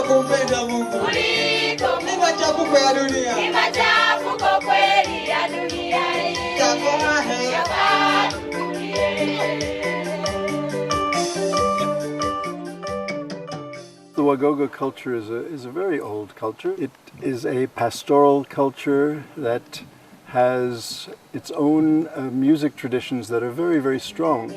Kumpenda Mungu ni machafuko ya dunia, ni machafuko kweli ya dunia hii. The WaGoGo culture is a very old culture. It is a pastoral culture that has its own music traditions that are very, very strong.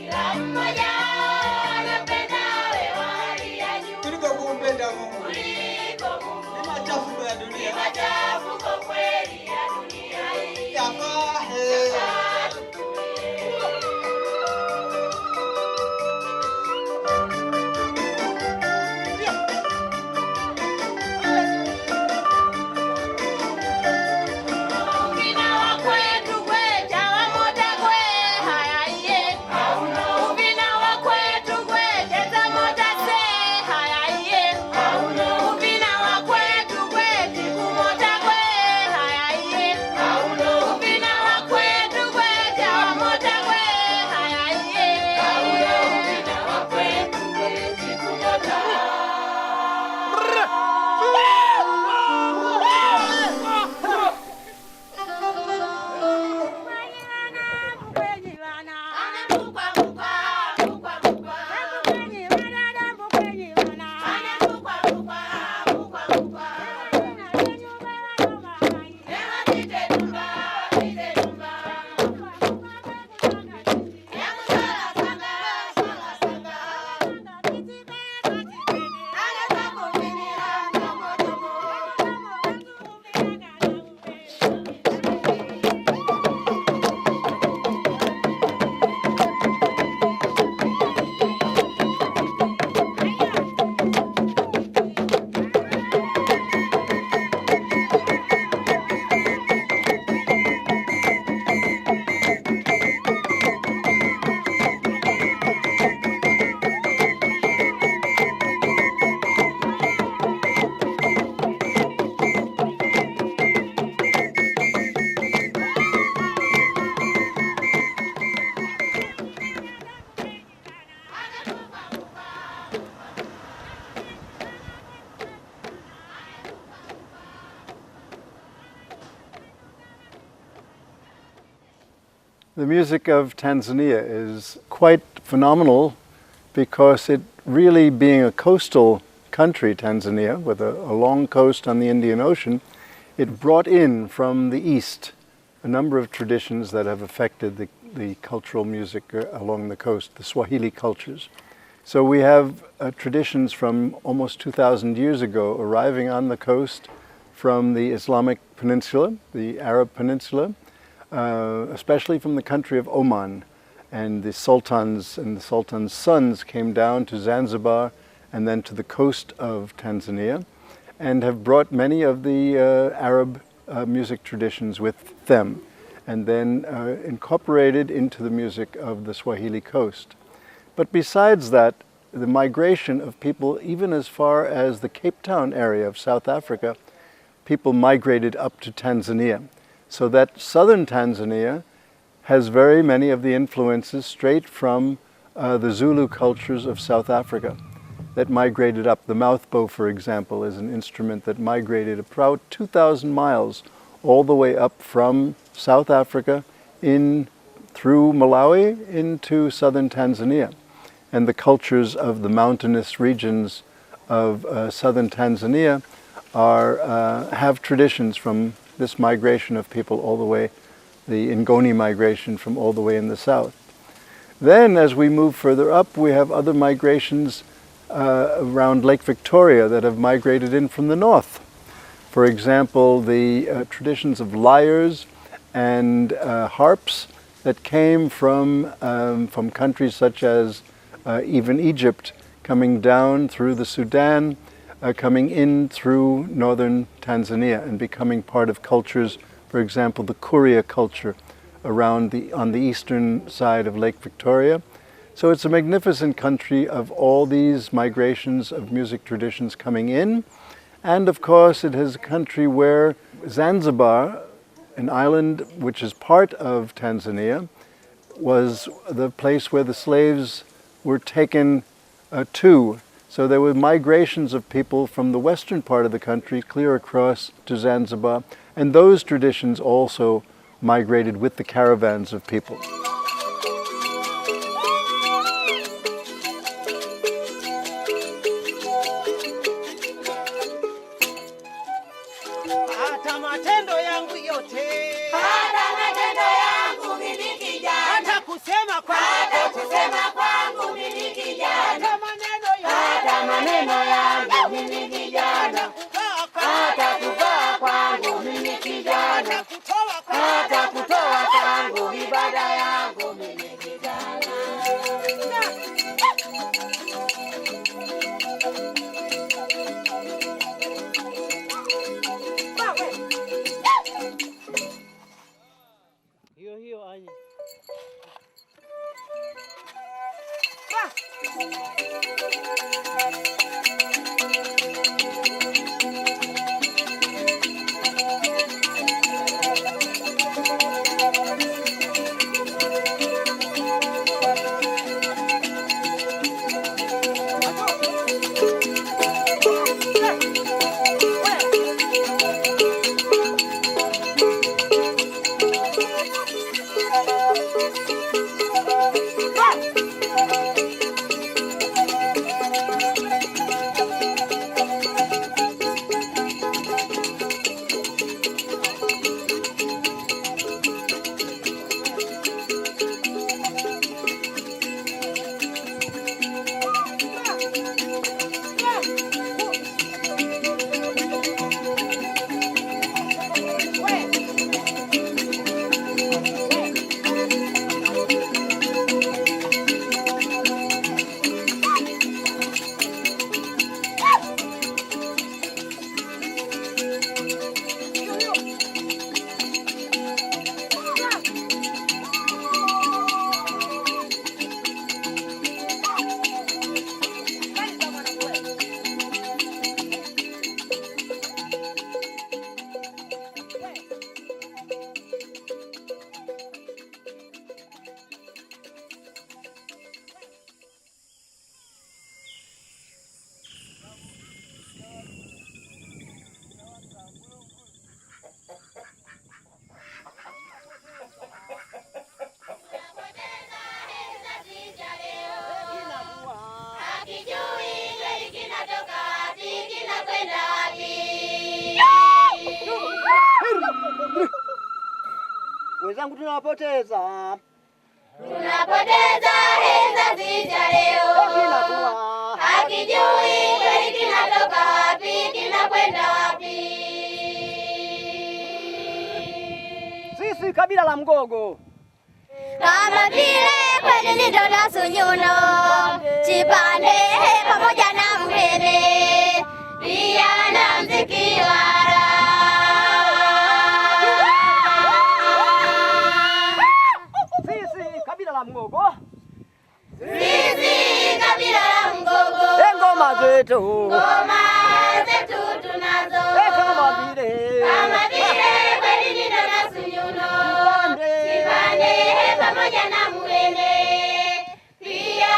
The music of Tanzania is quite phenomenal because it really, being a coastal country, Tanzania, with a long coast on the Indian Ocean, it brought in from the east a number of traditions that have affected the cultural music along the coast, the Swahili cultures. So we have traditions from almost 2,000 years ago arriving on the coast from the Islamic Peninsula, the Arab Peninsula, especially from the country of Oman. And the sultans and the sultan's sons came down to Zanzibar and then to the coast of Tanzania and have brought many of the Arab music traditions with them and then incorporated into the music of the Swahili coast. But besides that, the migration of people, even as far as the Cape Town area of South Africa, people migrated up to Tanzania. So that southern Tanzania has very many of the influences straight from the Zulu cultures of South Africa that migrated up. The mouthbow, for example, is an instrument that migrated about 2,000 miles all the way up from South Africa in through Malawi into southern Tanzania. And the cultures of the mountainous regions of southern Tanzania have traditions from this migration of people all the way, the Ngoni migration from all the way in the south. Then as we move further up, we have other migrations around Lake Victoria that have migrated in from the north. For example, the traditions of lyres and harps that came from countries such as even Egypt, coming down through the Sudan, coming in through northern Tanzania and becoming part of cultures, for example, the Kuria culture on the eastern side of Lake Victoria. So it's a magnificent country of all these migrations of music traditions coming in. And of course, it is a country where Zanzibar, an island which is part of Tanzania, was the place where the slaves were taken to. So there were migrations of people from the western part of the country clear across to Zanzibar. And those traditions also migrated with the caravans of people. Wenzangu tunapoteza kizazi cha leo, hakijui kweli kinatoka wapi kinakwenda wapi. Sisi kabila la Mgogo, Kama vile kweli ndio Nasunyuno, Chipande pamoja na Mhebe, pia na mziki wara. sisi kabila la Mgogo, Sisi kabila la Mgogo, ngoma zetu tunazo, kama vile kweli ndio Nasunyuno, Chipande pamoja na Mhebe, pia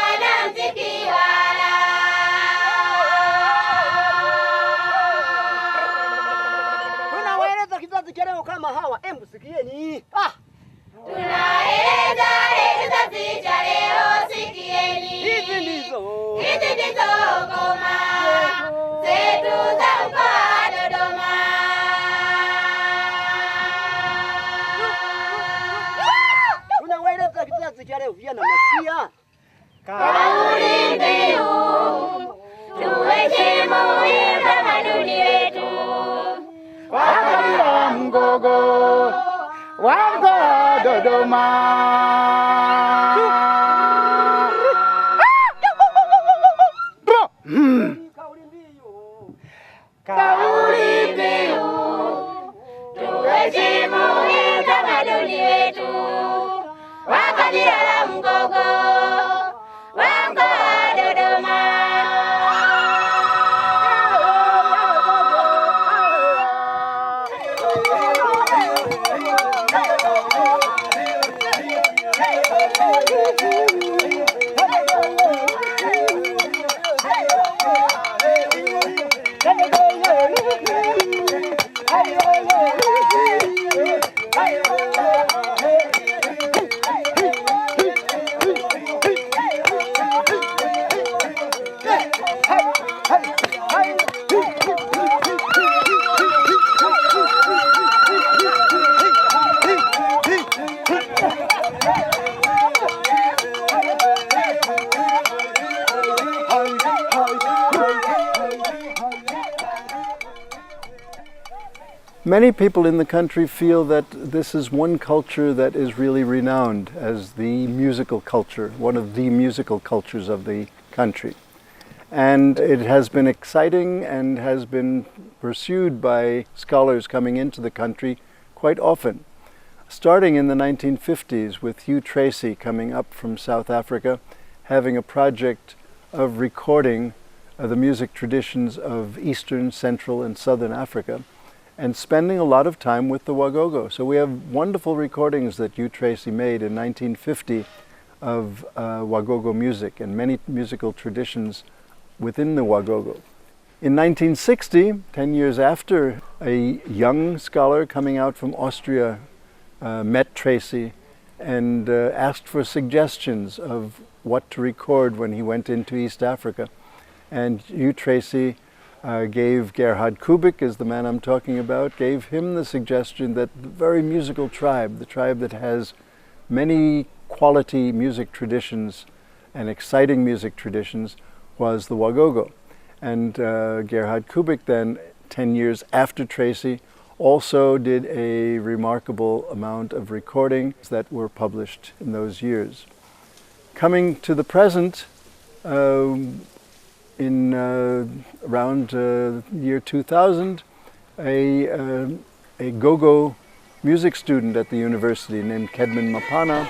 leo vijana mnasikia? Kauli mbiu tuheshimu utamaduni wetu. Kwa kabila la Mgogo wa mkoa wa Dodoma. Kauli mbiu tuheshimu utamaduni wetu. Wa kabila la Mgogo wa mkoa wa Dodoma. Many people in the country feel that this is one culture that is really renowned as the musical culture, one of the musical cultures of the country. And it has been exciting and has been pursued by scholars coming into the country quite often. Starting in the 1950s with Hugh Tracy coming up from South Africa, having a project of recording the music traditions of Eastern, Central and Southern Africa, and spending a lot of time with the WaGoGo. So we have wonderful recordings that Hugh Tracy made in 1950 of WaGoGo-MUSIC and many musical traditions within the WaGoGo. In 1960, 10 years after, a young scholar coming out from Austria met Tracy and asked for suggestions of what to record when he went into East Africa. And Hugh Tracy gave Gerhard Kubik, is the man I'm talking about, gave him the suggestion that the very musical tribe, the tribe that has many quality music traditions and exciting music traditions, was the WaGoGo. And Gerhard Kubik then, 10 years after Tracy, also did a remarkable amount of recordings that were published in those years. Coming to the present, in around year 2000, a go-go music student at the university named Kedman Mapana,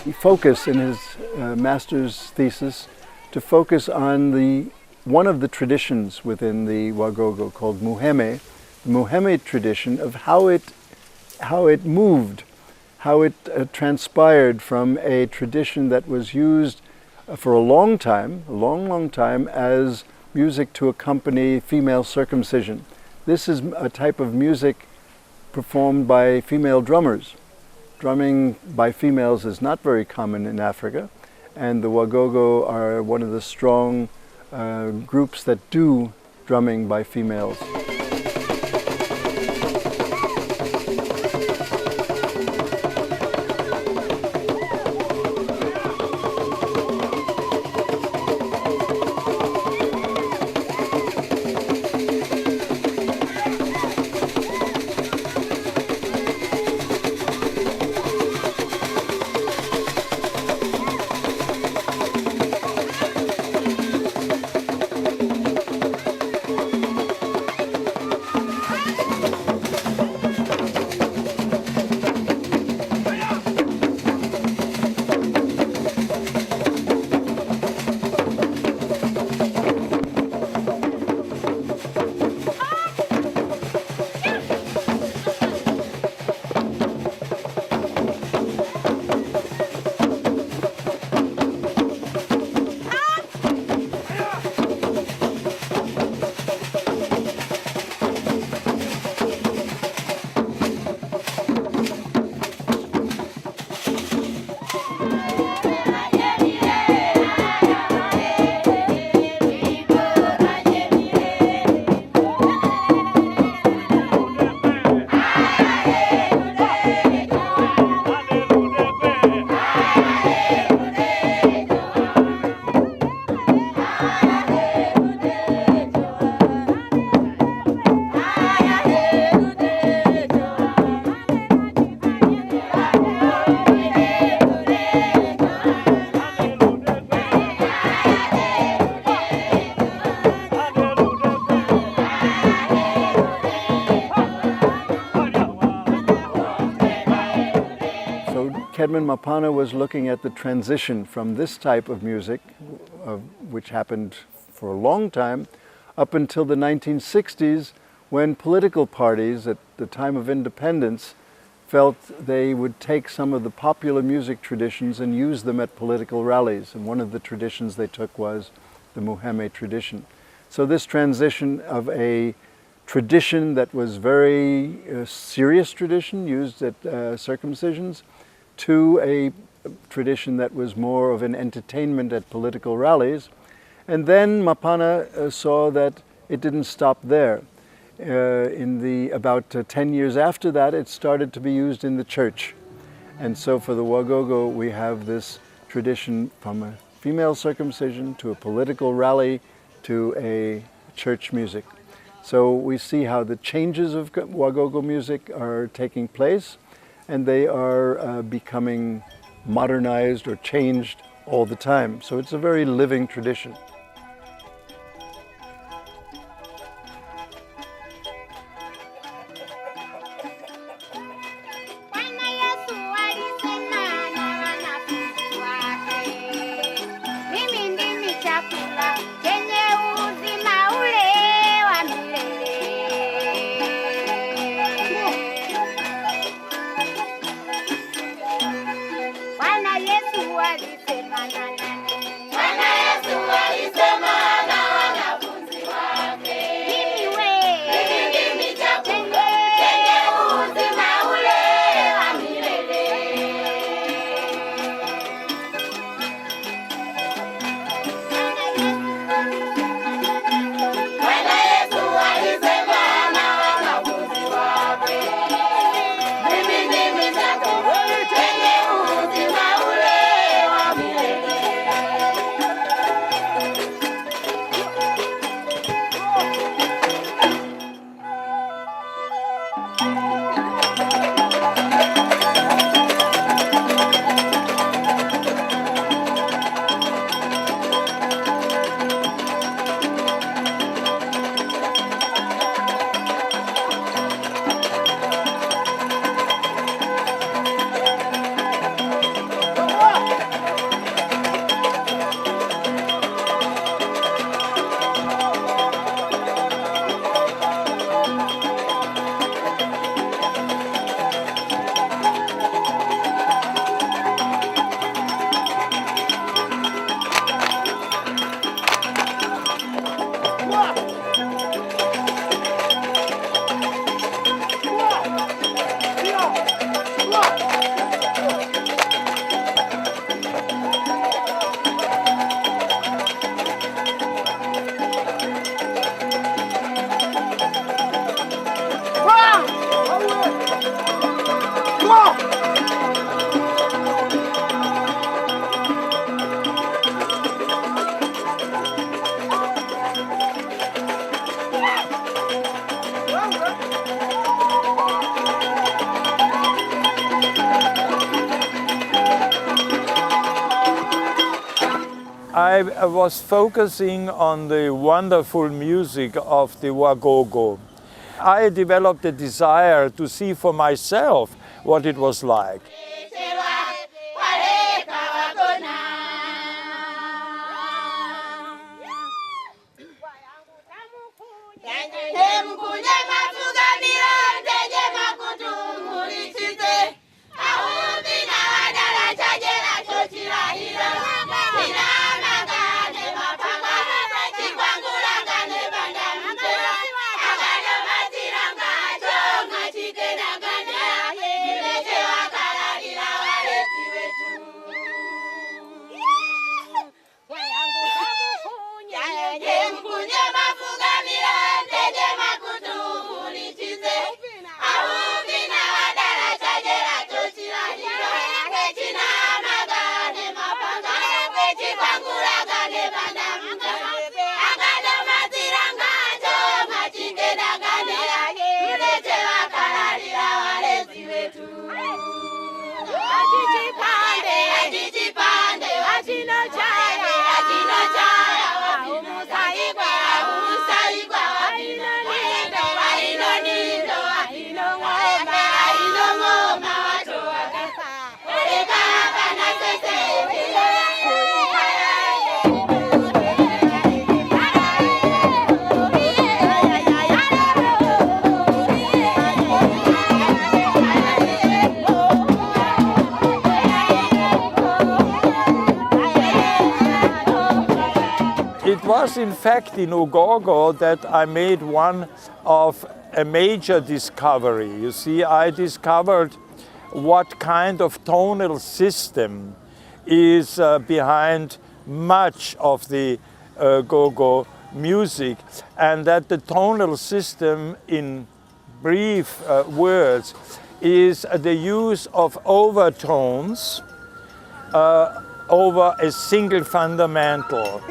he focused in his master's thesis to focus on one of the traditions within the WaGoGo called Muheme, the Muheme tradition of how it moved, how it transpired from a tradition that was used for a long time as music to accompany female circumcision. This is a type of music performed by female drummers. Drumming by females is not very common in Africa, and the WaGoGo are one of the strong groups that do drumming by females. Edmund Mapana was looking at the transition from this type of music, which happened for a long time, up until the 1960s, when political parties at the time of independence felt they would take some of the popular music traditions and use them at political rallies. And one of the traditions they took was the Muheme tradition. So this transition of a tradition that was very serious tradition used at circumcisions to a tradition that was more of an entertainment at political rallies. And then Mapana saw that it didn't stop there. About 10 years after that, it started to be used in the church. And so for the WaGoGo, we have this tradition from a female circumcision to a political rally to a church music. So we see how the changes of WaGoGo music are taking place, and they are becoming modernized or changed all the time. So it's a very living tradition. I was focusing on the wonderful music of the WaGoGo. I developed a desire to see for myself what it was like. was in fact in WaGoGo that I made one of a major discovery. You see, I discovered what kind of tonal system is behind much of the go-go music, and that the tonal system, in brief words, is the use of overtones over a single fundamental.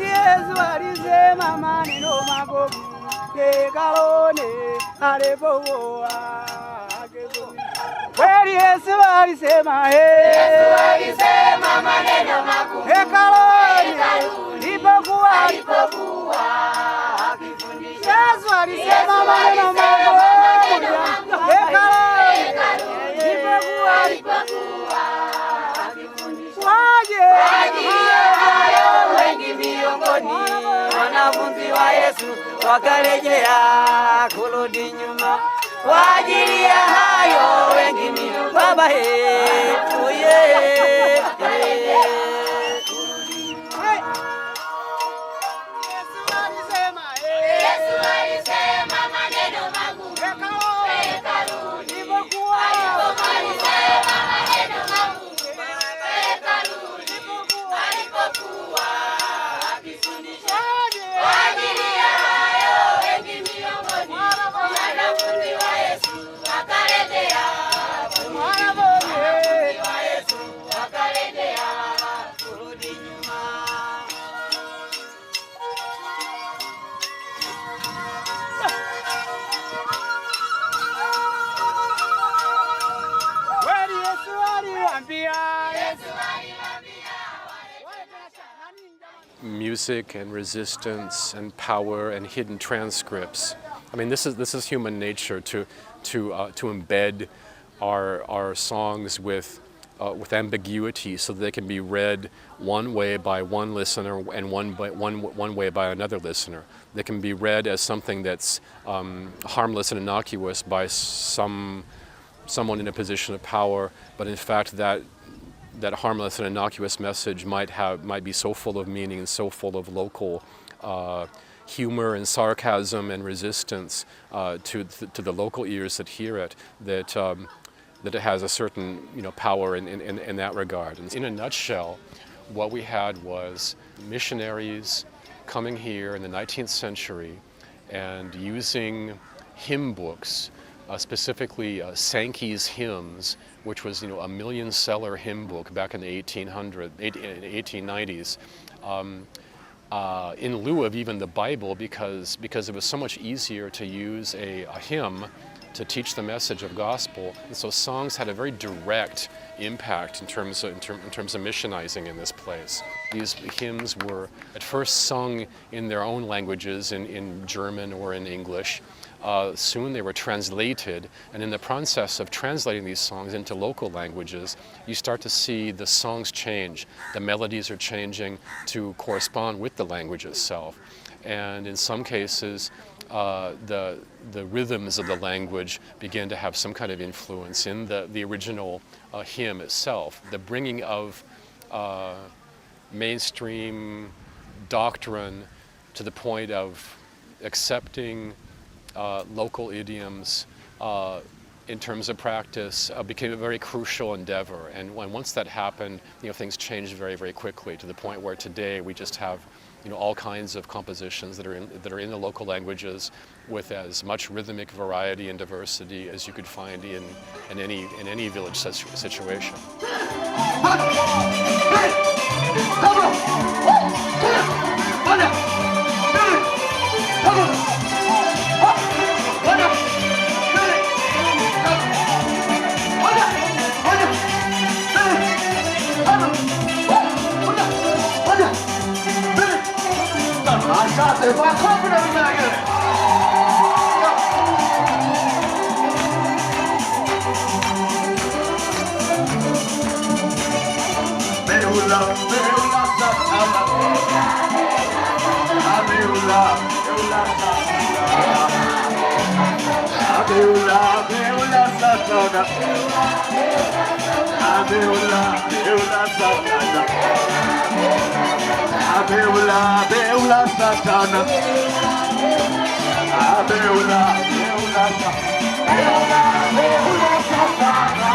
Wanafunzi wa Yesu wakarejea kurudi nyuma, kwa ajili ya hayo wengi ni baba yetu Music and resistance and power and hidden transcripts. I mean, this is human nature to embed our songs with ambiguity, so that they can be read one way by one listener and one way by another listener. They can be read as something that's harmless and innocuous by someone in a position of power, but in fact that harmless and innocuous message might be so full of meaning and so full of local humor and sarcasm and resistance to the local ears that hear it, that it has a certain power in that regard. And in a nutshell, what we had was missionaries coming here in the 19th century and using hymn books, specifically Sankey's Hymns, which was a million-seller hymn book back in the 1890s, in lieu of even the Bible, because it was so much easier to use a hymn to teach the message of gospel. And so songs had a very direct impact in terms of missionizing in this place. These hymns were at first sung in their own languages, in German or in English. Soon they were translated, and in the process of translating these songs into local languages, you start to see the songs change. The melodies are changing to correspond with the language itself. And in some cases, the rhythms of the language begin to have some kind of influence in the original hymn itself. The bringing of mainstream doctrine to the point of accepting local idioms in terms of practice became a very crucial endeavor. And once that happened, things changed very, very quickly, to the point where today we just have all kinds of compositions that are in the local languages, with as much rhythmic variety and diversity as you could find in any village situation. beula, beula satana. Beula, beula satana. Beula satana.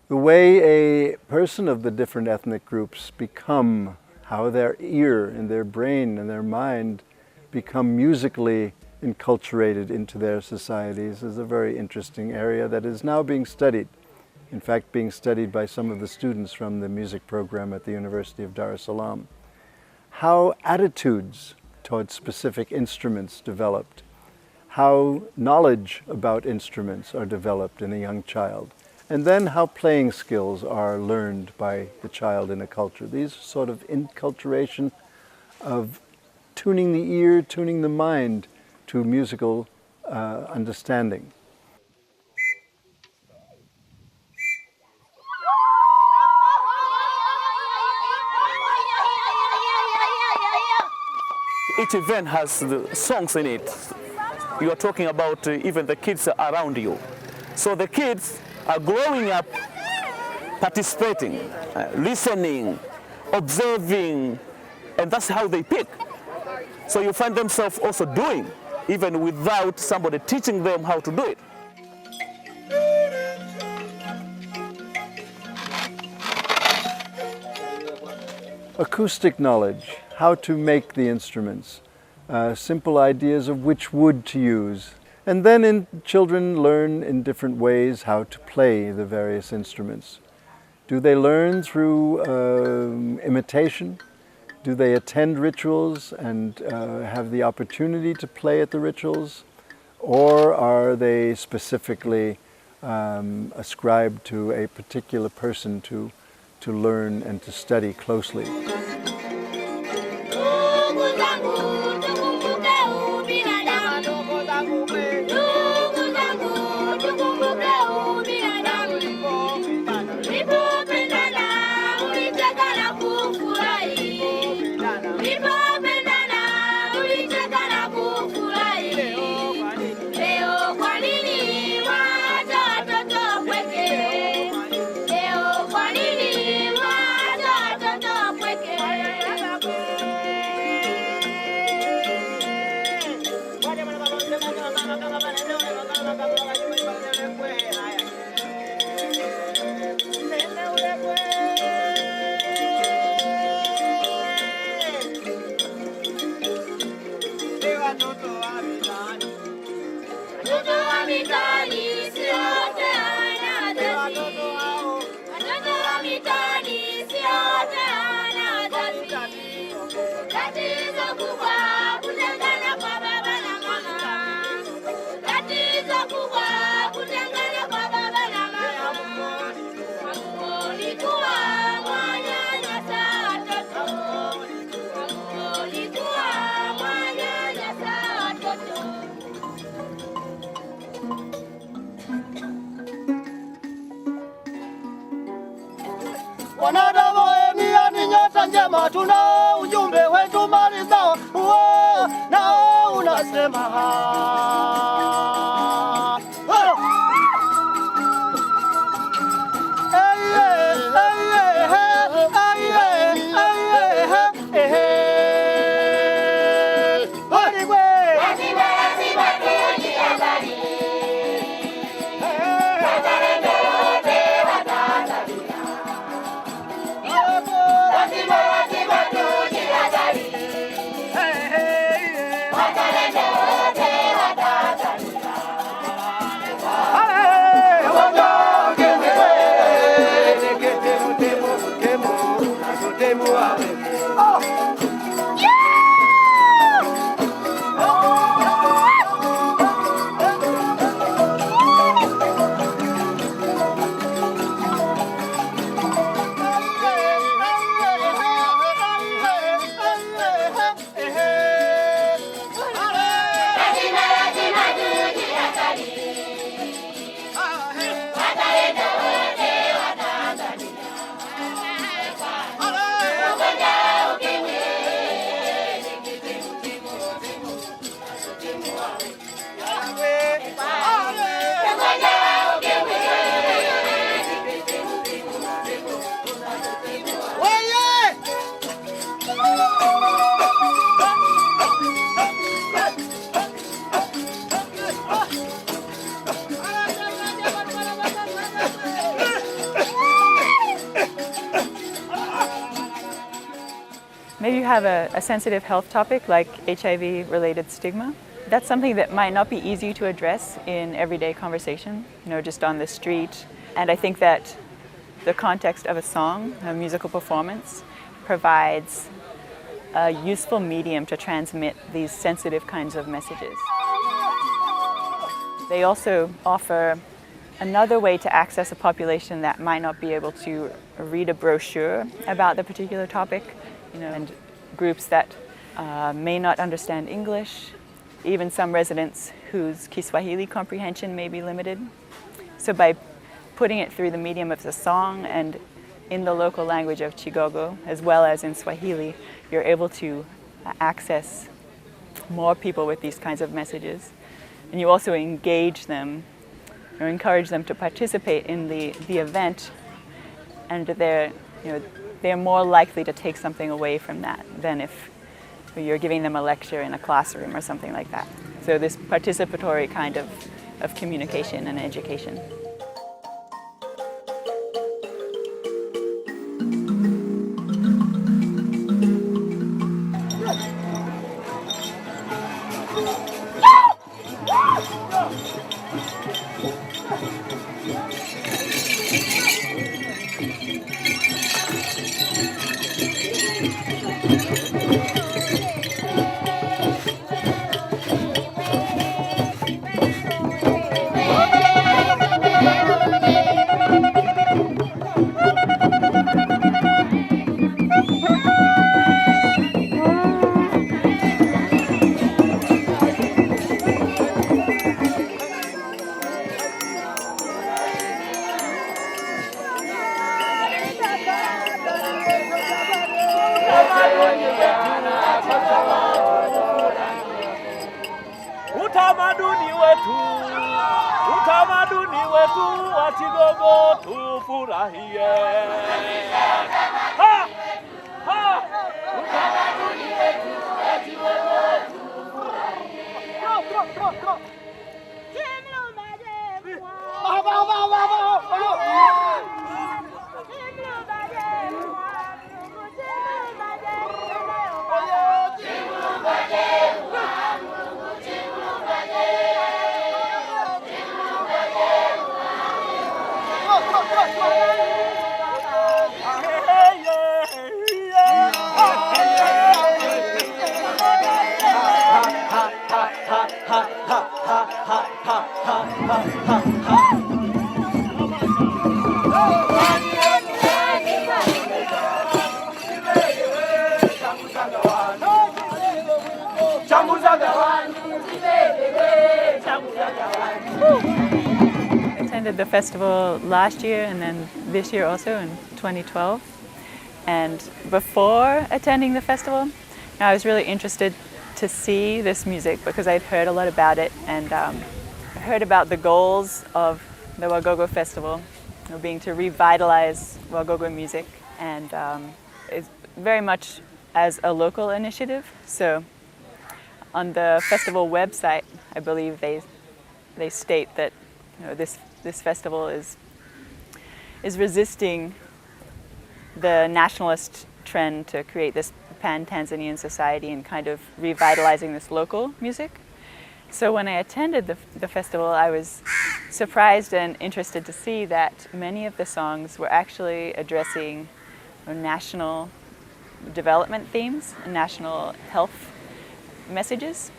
The way a person of the different ethnic groups become, how their ear and their brain and their mind become musically enculturated into their societies is a very interesting area that is now being studied. In fact, being studied by some of the students from the music program at the University of Dar es Salaam. How attitudes towards specific instruments developed, how knowledge about instruments are developed in a young child, and then how playing skills are learned by the child in a culture. These sort of inculturation of tuning the ear, tuning the mind to musical understanding. Each event has the songs in it. You are talking about even the kids around you. So the kids are growing up participating, listening, observing, and that's how they pick. So you find themselves also doing, even without somebody teaching them how to do it. Acoustic knowledge, how to make the instruments, simple ideas of which wood to use. And then children learn in different ways how to play the various instruments. Do they learn through imitation? Do they attend rituals and have the opportunity to play at the rituals? Or are they specifically ascribed to a particular person to learn and to study closely? Wanadamu ni nyota njema, tuna ujumbe wetu mali zao, nao unasema Maybe you have a sensitive health topic like HIV-related stigma. That's something that might not be easy to address in everyday conversation, just on the street. And I think that the context of a song, a musical performance, provides a useful medium to transmit these sensitive kinds of messages. They also offer another way to access a population that might not be able to read a brochure about the particular topic, and groups that may not understand English, even some residents whose Kiswahili comprehension may be limited. So by putting it through the medium of the song and in the local language of Chigogo, as well as in Swahili, you're able to access more people with these kinds of messages. And you also engage them, or encourage them to participate in the event, and they're more likely to take something away from that than if you're giving them a lecture in a classroom or something like that. So this participatory kind of communication and education. Utamaduni wetu wa Chigogo tufurahie. Ha! Ha! Utamaduni wetu wa Chigogo tufurahie. Go! Hey! attended the festival last year and then this year also in 2012. And before attending the festival, I was really interested to see this music because I'd heard a lot about it and heard about the goals of the WaGoGo Festival, being to revitalize WaGoGo-MUSIC, and it's very much as a local initiative. So on the festival website, I believe they state that this festival is resisting the nationalist trend to create this pan-Tanzanian society and kind of revitalizing this local music. So when I attended the festival, I was surprised and interested to see that many of the songs were actually addressing national development themes, national health messages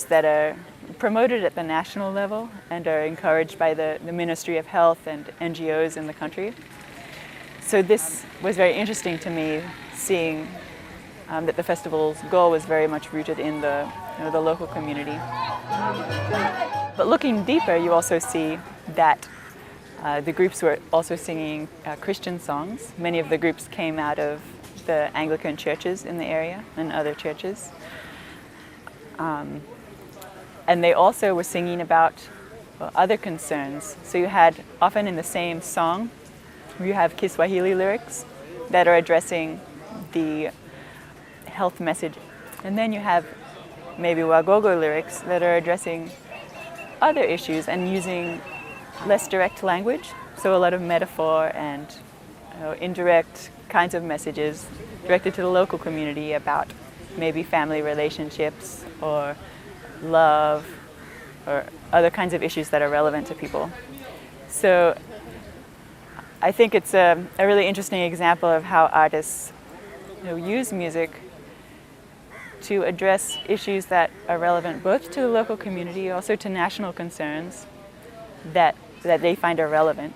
that are promoted at the national level and are encouraged by the Ministry of Health and NGOs in the country. So this was very interesting to me, seeing that the festival's goal was very much rooted in the local community. But looking deeper, you also see that the groups were also singing Christian songs. Many of the groups came out of the Anglican churches in the area and other churches. And they also were singing about other concerns. So you had, often in the same song, you have Kiswahili lyrics that are addressing the health message. And then you have maybe WaGoGo lyrics that are addressing other issues and using less direct language. So a lot of metaphor and indirect kinds of messages directed to the local community about maybe family relationships or love or other kinds of issues that are relevant to people. So I think it's a really interesting example of how artists use music to address issues that are relevant both to the local community, also to national concerns that they find are relevant.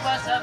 Pasa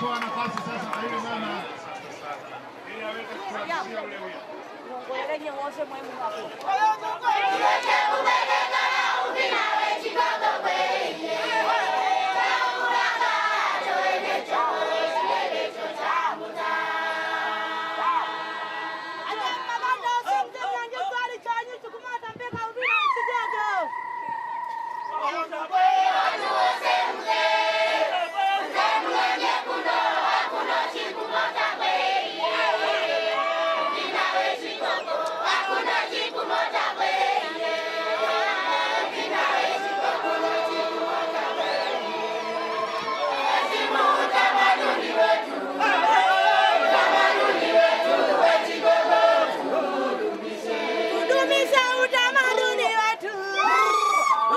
Nitatoa nafasi sasa kwa yule mama ili aweze kutuambia ule wimbo.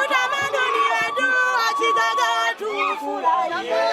Utamaduni wetu wa Chicago tu furahi.